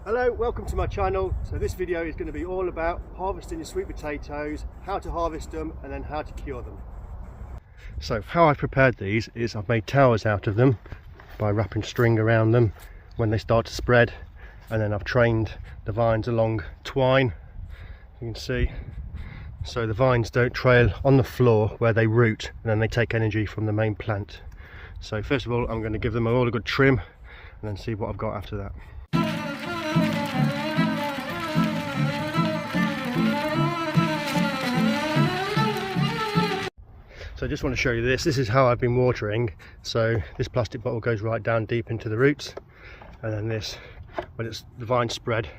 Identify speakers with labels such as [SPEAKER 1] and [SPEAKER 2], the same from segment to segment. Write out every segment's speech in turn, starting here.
[SPEAKER 1] Hello, welcome to my channel. So this video is going to be all about harvesting your sweet potatoes, how to harvest them and then how to cure them. So how I've prepared these is I've made towers out of them by wrapping string around them when they start to spread, and then I've trained the vines along twine, you can see, so the vines don't trail on the floor where they root and then they take energy from the main plant. So first of all I'm going to give them all a good trim and then see what I've got after that. So I just want to show you this is how I've been watering. So this plastic bottle goes right down deep into the roots, and then this, when it's the vine spread,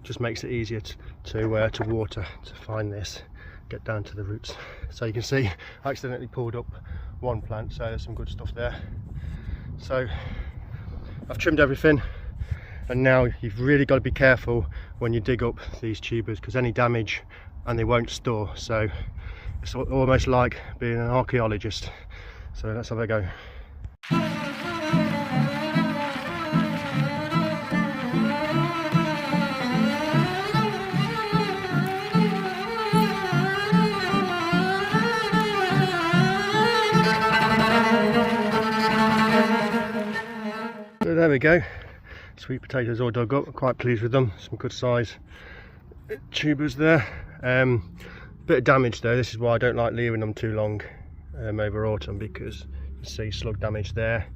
[SPEAKER 1] just makes it easier to water, to find this, get down to the roots. So you can see I accidentally pulled up one plant, so there's some good stuff there. So I've trimmed everything, and now you've really got to be careful when you dig up these tubers, because any damage and they won't store. So it's almost like being an archaeologist. So let's have a go. So there we go. Sweet potatoes all dug up. I'm quite pleased with them. Some good size tubers there. Bit of damage though. This is why I don't like leaving them too long over autumn, because you see slug damage there.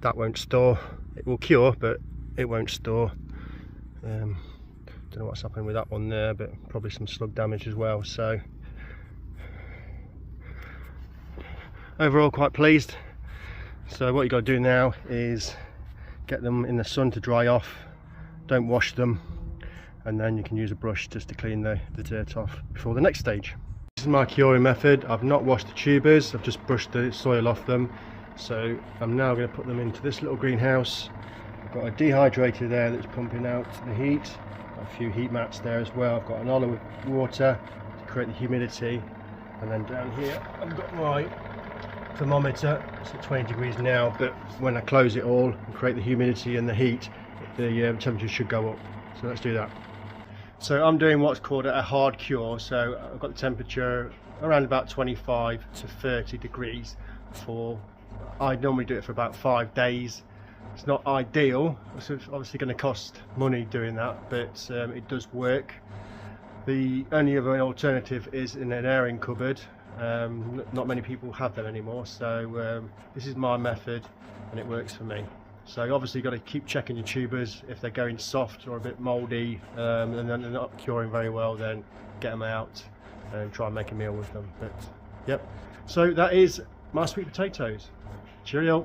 [SPEAKER 1] That won't store. It will cure, but it won't store. Don't know what's happening with that one there, but probably some slug damage as well. So overall quite pleased. So what you got to do now is get them in the sun to dry off. Don't wash them, and then you can use a brush just to clean the dirt off before the next stage. This is my curing method. I've not washed the tubers, I've just brushed the soil off them. So I'm now going to put them into this little greenhouse. I've got a dehydrator there that's pumping out the heat, got a few heat mats there as well. I've got an olive water to create the humidity, and then down here I've got my thermometer. It's at 20 degrees now, but when I close it all and create the humidity and the heat, the temperature should go up. So let's do that. So I'm doing what's called a hard cure. So I've got the temperature around about 25 to 30 degrees for, I normally do it for about 5 days. It's not ideal, so it's obviously going to cost money doing that, but it does work. The only other alternative is in an airing cupboard. Not many people have them anymore, so this is my method and it works for me. So obviously you've got to keep checking your tubers. If they're going soft or a bit mouldy and they're not curing very well, then get them out and try and make a meal with them. But yep, so that is my sweet potatoes. Cheerio.